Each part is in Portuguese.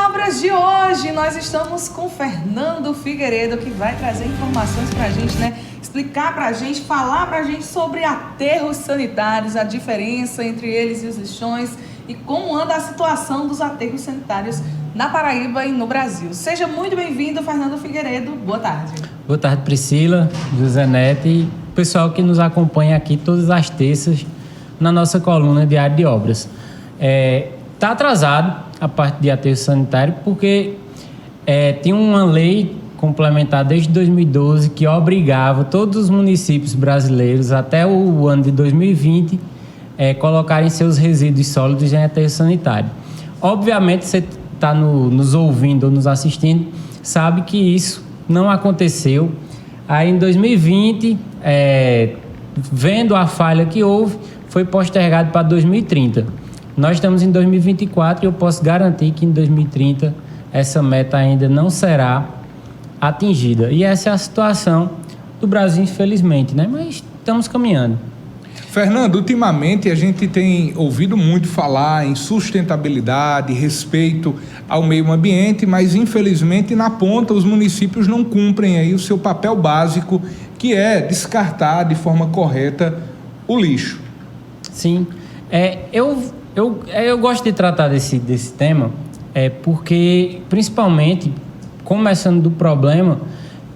Obras de hoje, nós estamos com Fernando Figueiredo, que vai trazer informações pra gente, né? Explicar pra gente, falar pra gente sobre aterros sanitários, a diferença entre eles e os lixões e como anda a situação dos aterros sanitários na Paraíba e no Brasil. Seja muito bem-vindo, Fernando Figueiredo. Boa tarde. Boa tarde, Priscila, José Neto e o pessoal que nos acompanha aqui todas as terças na nossa coluna Diário de Obras. Está atrasado a parte de aterro sanitário porque tinha uma lei complementar desde 2012 que obrigava todos os municípios brasileiros até o ano de 2020 colocarem seus resíduos sólidos em aterro sanitário. Obviamente, você está nos ouvindo ou nos assistindo, sabe que isso não aconteceu. Aí em 2020, vendo a falha que houve, foi postergado para 2030. Nós estamos em 2024 e eu posso garantir que em 2030 essa meta ainda não será atingida. E essa é a situação do Brasil, infelizmente, né? Mas estamos caminhando. Fernando, ultimamente a gente tem ouvido muito falar em sustentabilidade, respeito ao meio ambiente, mas infelizmente na ponta os municípios não cumprem aí o seu papel básico, que é descartar de forma correta o lixo. Sim, eu gosto de tratar desse tema, porque principalmente começando do problema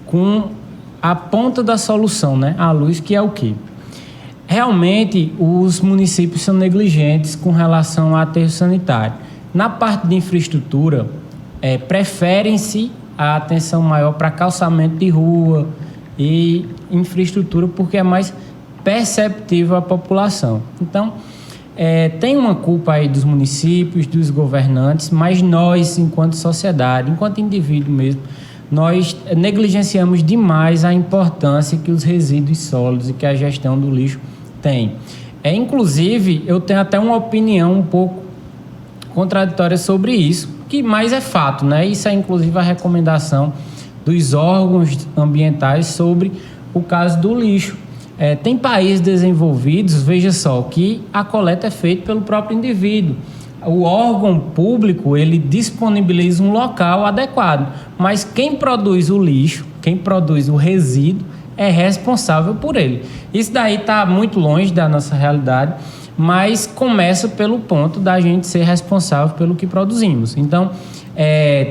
com a ponta da solução, né? A luz, que é o quê? Realmente, os municípios são negligentes com relação ao aterro sanitário. Na parte de infraestrutura, preferem-se a atenção maior para calçamento de rua e infraestrutura, porque é mais perceptível à população. Então, tem uma culpa aí dos municípios, dos governantes, mas nós, enquanto sociedade, enquanto indivíduo mesmo, nós negligenciamos demais a importância que os resíduos sólidos e que a gestão do lixo tem. Inclusive, eu tenho até uma opinião um pouco contraditória sobre isso, que mais é fato, né? Isso é inclusive a recomendação dos órgãos ambientais sobre o caso do lixo. Tem países desenvolvidos, veja só, que a coleta é feita pelo próprio indivíduo. O órgão público, ele disponibiliza um local adequado, mas quem produz o lixo, quem produz o resíduo, é responsável por ele. Isso daí está muito longe da nossa realidade, mas começa pelo ponto da gente ser responsável pelo que produzimos. Então,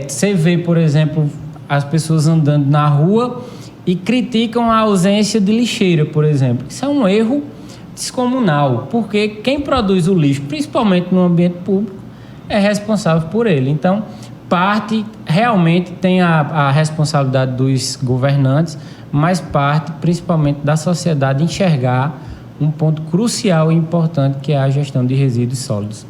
você vê, por exemplo, as pessoas andando na rua e criticam a ausência de lixeira, por exemplo. Isso é um erro descomunal, porque quem produz o lixo, principalmente no ambiente público, é responsável por ele. Então, parte realmente tem a responsabilidade dos governantes, mas parte principalmente da sociedade enxergar um ponto crucial e importante, que é a gestão de resíduos sólidos.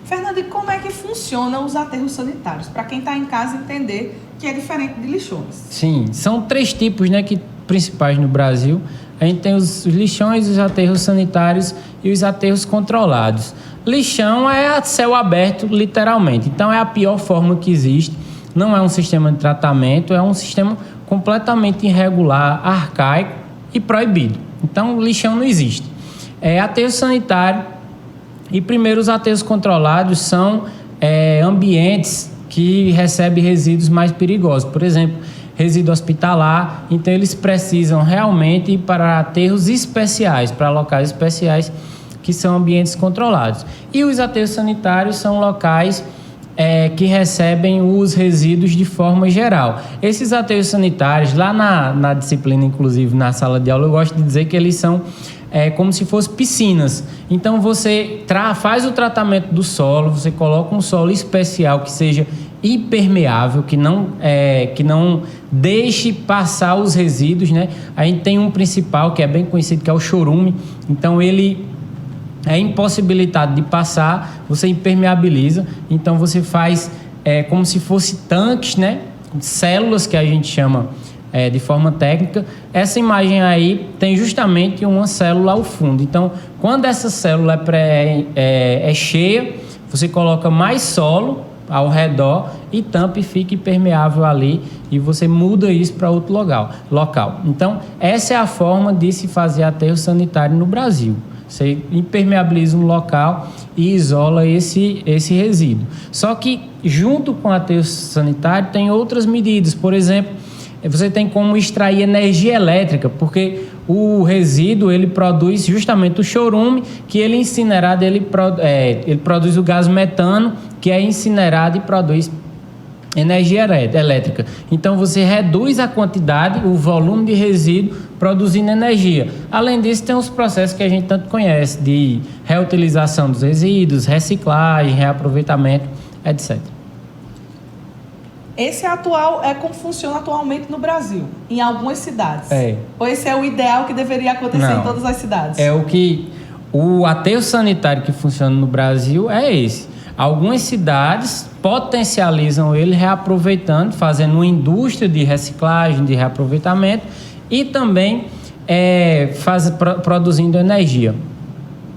Fernando, e como é que funcionam os aterros sanitários? Para quem está em casa entender que é diferente de lixões. Sim, são 3 tipos, né, principais no Brasil. A gente tem os lixões, os aterros sanitários e os aterros controlados. Lixão é a céu aberto, literalmente. Então, é a pior forma que existe. Não é um sistema de tratamento, é um sistema completamente irregular, arcaico e proibido. Então, lixão não existe. Aterro sanitário e, primeiro, os aterros controlados são ambientes que recebem resíduos mais perigosos. Por exemplo, resíduo hospitalar. Então, eles precisam realmente ir para aterros especiais, para locais especiais, que são ambientes controlados. E os aterros sanitários são locais que recebem os resíduos de forma geral. Esses aterros sanitários, lá na disciplina, inclusive na sala de aula, eu gosto de dizer que eles são como se fossem piscinas. Então, você faz o tratamento do solo, você coloca um solo especial que seja impermeável, que não deixe passar os resíduos, né? A gente tem um principal que é bem conhecido, que é o chorume. Então, ele é impossibilitado de passar, você impermeabiliza. Então, você faz como se fosse tanques, né? Células, que a gente chama de forma técnica. Essa imagem aí tem justamente uma célula ao fundo. Então, quando essa célula é cheia, você coloca mais solo ao redor e tampa e fica impermeável ali, e você muda isso para outro local. Então, essa é a forma de se fazer aterro sanitário no Brasil. Você impermeabiliza um local e isola esse resíduo. Só que, junto com o aterro sanitário, tem outras medidas. Por exemplo, você tem como extrair energia elétrica, porque o resíduo ele produz justamente o chorume, que ele incinerado, ele produz o gás metano, que é incinerado e produz energia elétrica. Então você reduz a quantidade, o volume de resíduo produzindo energia. Além disso, tem os processos que a gente tanto conhece, de reutilização dos resíduos, reciclagem, reaproveitamento, etc. Esse atual é como funciona atualmente no Brasil, em algumas cidades. Ou esse é o ideal que deveria acontecer em todas as cidades? O aterro sanitário que funciona no Brasil é esse. Algumas cidades potencializam ele reaproveitando, fazendo uma indústria de reciclagem, de reaproveitamento e também produzindo energia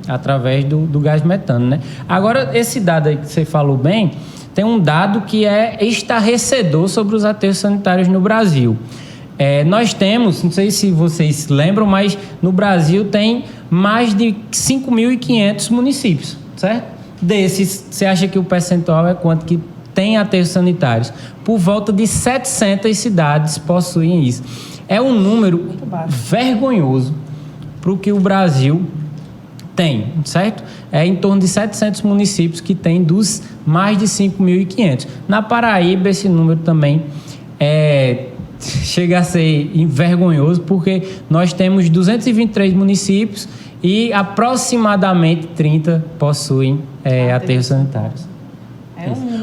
através do gás metano, né? Agora, esse dado aí que você falou bem, tem um dado que é estarrecedor sobre os aterros sanitários no Brasil. Nós temos, não sei se vocês lembram, mas no Brasil tem mais de 5.500 municípios, certo? Desses, você acha que o percentual é quanto que tem aterros sanitários? Por volta de 700 cidades possuem isso. É um número vergonhoso para o que o Brasil tem, certo? É em torno de 700 municípios que tem dos mais de 5.500. Na Paraíba, esse número também chega a ser vergonhoso, porque nós temos 223 municípios e aproximadamente 30 possuem aterros sanitários.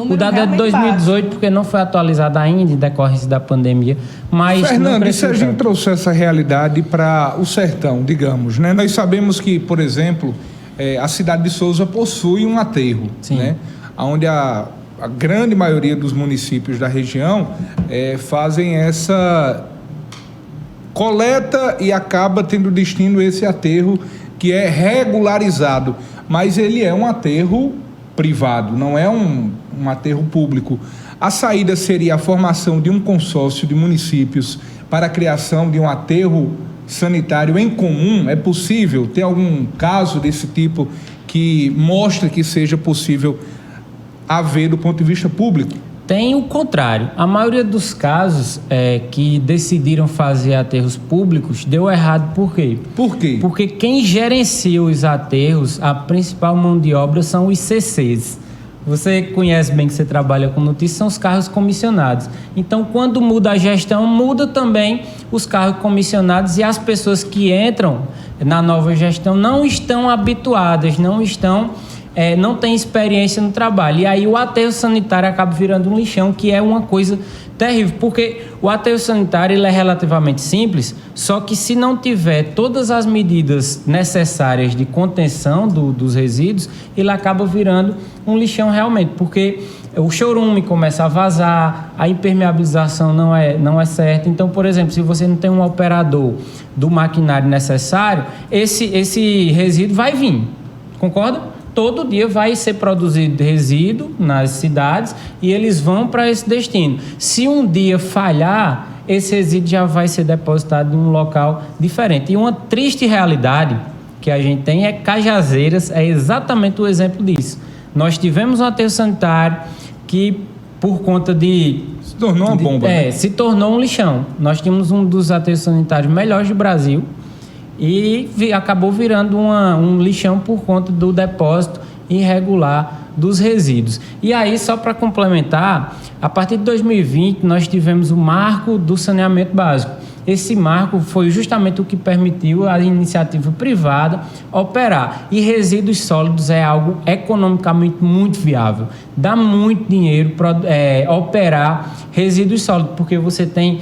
O dado é de 2018, baixo, porque não foi atualizado ainda em decorrência da pandemia. Mas Fernando, e se a gente trouxer essa realidade para o sertão, digamos, né? Nós sabemos que, por exemplo, a cidade de Souza possui um aterro, né? Onde a grande maioria dos municípios da região fazem essa coleta e acaba tendo destino esse aterro que é regularizado, mas ele é um aterro privado, não é um aterro público. A saída seria a formação de um consórcio de municípios para a criação de um aterro sanitário em comum. É possível? Tem algum caso desse tipo que mostre que seja possível haver do ponto de vista público? Tem o contrário. A maioria dos casos que decidiram fazer aterros públicos deu errado. Por quê? Por quê? Porque quem gerencia os aterros, a principal mão de obra são os CCs. Você conhece bem que você trabalha com notícias, são os cargos comissionados. Então, quando muda a gestão, muda também os cargos comissionados e as pessoas que entram na nova gestão não estão habituadas, não tem experiência no trabalho. E aí o aterro sanitário acaba virando um lixão, que é uma coisa terrível, porque o aterro sanitário ele é relativamente simples, só que se não tiver todas as medidas necessárias de contenção dos resíduos, ele acaba virando um lixão realmente, porque o chorume começa a vazar, a impermeabilização não é certa. Então, por exemplo, se você não tem um operador do maquinário necessário, esse resíduo vai vir, concorda? Todo dia vai ser produzido resíduo nas cidades e eles vão para esse destino. Se um dia falhar, esse resíduo já vai ser depositado em um local diferente. E uma triste realidade que a gente tem é Cajazeiras, é exatamente o exemplo disso. Nós tivemos um aterro sanitário que, por conta se tornou uma bomba. Se tornou um lixão. Nós tínhamos um dos aterros sanitários melhores do Brasil, e acabou virando um lixão por conta do depósito irregular dos resíduos. E aí, só para complementar, a partir de 2020 nós tivemos o marco do saneamento básico. Esse marco foi justamente o que permitiu a iniciativa privada operar. E resíduos sólidos é algo economicamente muito viável. Dá muito dinheiro para operar resíduos sólidos, porque você tem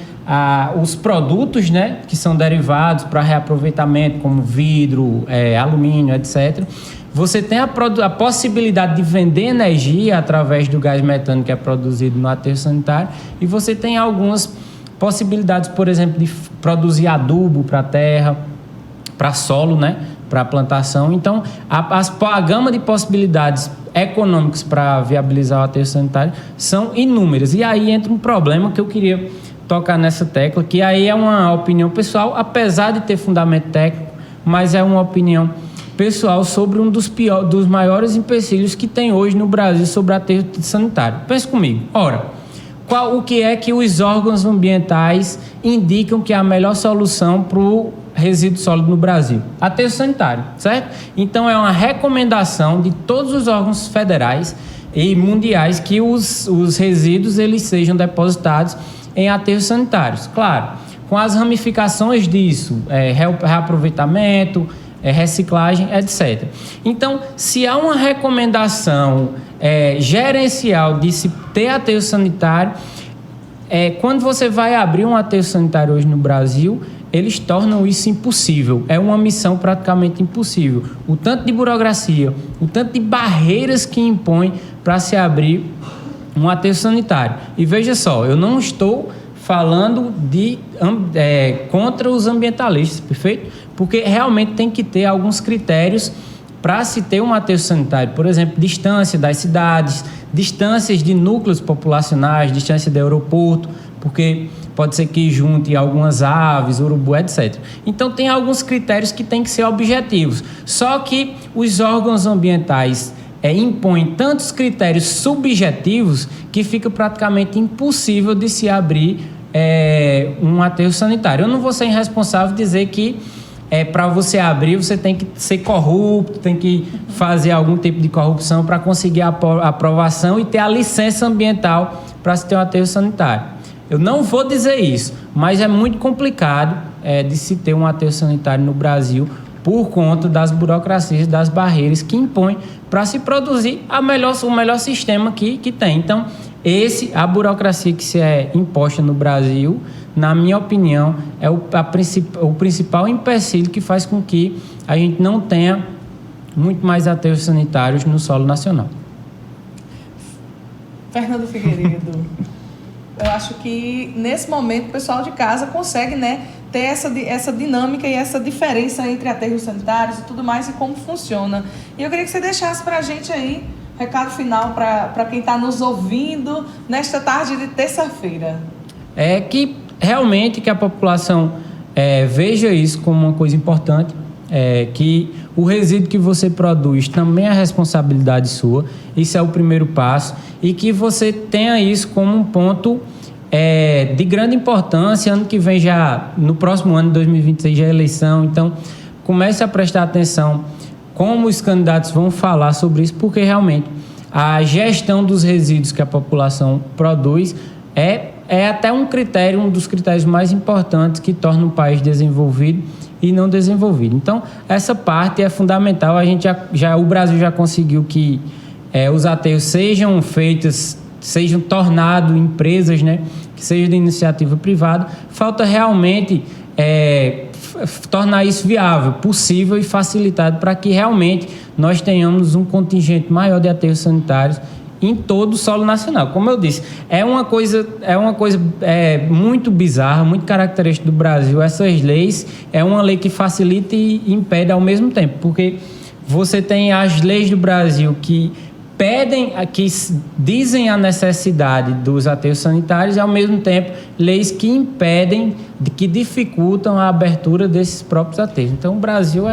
os produtos, né, que são derivados para reaproveitamento, como vidro, alumínio, etc. Você tem a possibilidade de vender energia através do gás metano que é produzido no aterro sanitário, e você tem algumas possibilidades, por exemplo, de produzir adubo para a terra, para solo, né, para a plantação. Então, a gama de possibilidades econômicas para viabilizar o aterro sanitário são inúmeras. E aí entra um problema que eu queria tocar nessa tecla, que aí é uma opinião pessoal, apesar de ter fundamento técnico, mas é uma opinião pessoal sobre um dos maiores empecilhos que tem hoje no Brasil sobre aterro sanitário. Pense comigo. Ora, o que é que os órgãos ambientais indicam que é a melhor solução para o resíduo sólido no Brasil? Aterro sanitário, certo? Então, é uma recomendação de todos os órgãos federais e mundiais que os resíduos eles sejam depositados em aterros sanitários. Claro, com as ramificações disso, reaproveitamento, reciclagem, etc. Então, se há uma recomendação gerencial de se ter aterro sanitário, quando você vai abrir um aterro sanitário hoje no Brasil, eles tornam isso impossível. É uma missão praticamente impossível. O tanto de burocracia, o tanto de barreiras que impõe para se abrir um aterro sanitário. E veja só, eu não estou falando contra os ambientalistas, perfeito? Porque realmente tem que ter alguns critérios para se ter um aterro sanitário. Por exemplo, distância das cidades, distâncias de núcleos populacionais, distância do aeroporto, porque pode ser que junte algumas aves, urubu, etc. Então, tem alguns critérios que têm que ser objetivos. Só que os órgãos ambientais impõem tantos critérios subjetivos que fica praticamente impossível de se abrir um aterro sanitário. Eu não vou ser irresponsável dizer que para você abrir, você tem que ser corrupto, tem que fazer algum tipo de corrupção para conseguir a aprovação e ter a licença ambiental para se ter um aterro sanitário. Eu não vou dizer isso, mas é muito complicado de se ter um aterro sanitário no Brasil por conta das burocracias, das barreiras que impõem para se produzir o melhor sistema que tem. Então, a burocracia que se é imposta no Brasil, na minha opinião, é o principal empecilho que faz com que a gente não tenha muito mais aterros sanitários no solo nacional. Fernando Figueiredo, eu acho que nesse momento o pessoal de casa consegue, ter essa dinâmica e essa diferença entre aterros sanitários e tudo mais e como funciona. E eu queria que você deixasse para a gente aí recado final para quem está nos ouvindo nesta tarde de terça-feira. É que realmente que a população veja isso como uma coisa importante, que o resíduo que você produz também é responsabilidade sua, isso é o primeiro passo, e que você tenha isso como um ponto de grande importância. Ano que vem no próximo ano de 2026 já é eleição, então comece a prestar atenção como os candidatos vão falar sobre isso, porque realmente a gestão dos resíduos que a população produz é até um dos critérios mais importantes que torna um país desenvolvido e não desenvolvido. Então, essa parte é fundamental. A gente o Brasil já conseguiu que os aterros sejam tornados empresas, que sejam de iniciativa privada. Falta realmente tornar isso viável, possível e facilitado para que realmente nós tenhamos um contingente maior de aterros sanitários em todo o solo nacional. Como eu disse, é uma coisa muito bizarra, muito característica do Brasil. Essas leis, é uma lei que facilita e impede ao mesmo tempo, porque você tem as leis do Brasil que dizem a necessidade dos aterros sanitários e, ao mesmo tempo, leis que impedem, que dificultam a abertura desses próprios aterros. Então, o Brasil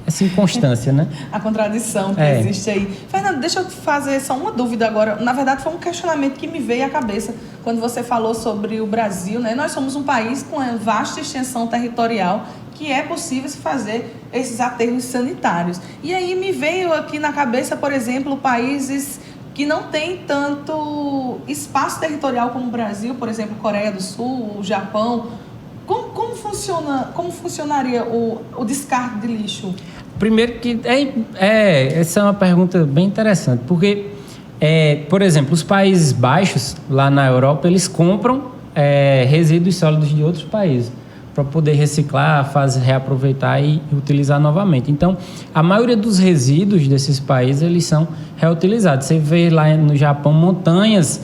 essa inconstância, A contradição que existe aí. Fernando, deixa eu fazer só uma dúvida agora. Na verdade, foi um questionamento que me veio à cabeça quando você falou sobre o Brasil, Nós somos um país com uma vasta extensão territorial que é possível se fazer esses aterros sanitários. E aí me veio aqui na cabeça, por exemplo, países que não têm tanto espaço territorial como o Brasil, por exemplo, Coreia do Sul, o Japão. Como funcionaria o descarte de lixo? Primeiro que essa é uma pergunta bem interessante, porque, por exemplo, os Países Baixos, lá na Europa, eles compram resíduos sólidos de outros países para poder reciclar, reaproveitar e utilizar novamente. Então, a maioria dos resíduos desses países, eles são reutilizados. Você vê lá no Japão montanhas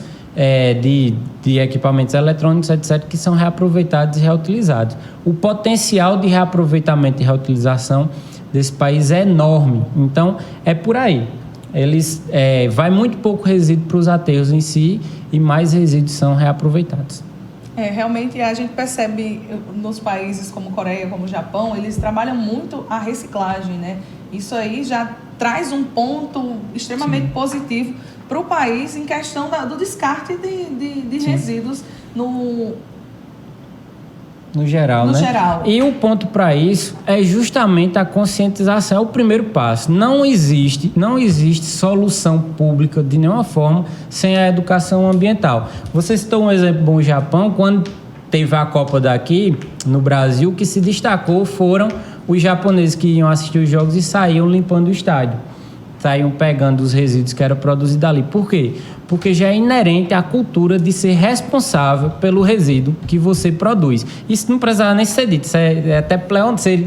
de equipamentos eletrônicos, etc., que são reaproveitados e reutilizados. O potencial de reaproveitamento e reutilização desse país é enorme. Então, é por aí. Vai muito pouco resíduo para os aterros em si e mais resíduos são reaproveitados. Realmente a gente percebe nos países como Coreia, como Japão, eles trabalham muito a reciclagem, Isso aí já traz um ponto extremamente positivo para o país em questão do descarte de resíduos no geral, no né? geral. E o ponto para isso é justamente a conscientização, é o primeiro passo. Não existe solução pública de nenhuma forma sem a educação ambiental. Você citou um exemplo bom, o Japão, quando teve a Copa daqui, no Brasil, o que se destacou foram os japoneses que iam assistir os jogos e saíam limpando o estádio. Saíam pegando os resíduos que eram produzidos ali. Por quê? Porque já é inerente à cultura de ser responsável pelo resíduo que você produz. Isso não precisava nem ser dito, isso é até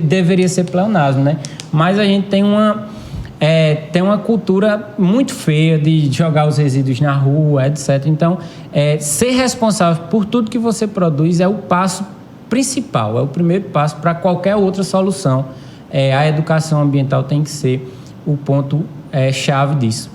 deveria ser pleonasmo, né? Mas a gente tem uma cultura muito feia de jogar os resíduos na rua, etc. Então, ser responsável por tudo que você produz é o passo principal, é o primeiro passo para qualquer outra solução. A educação ambiental tem que ser o ponto chave disso.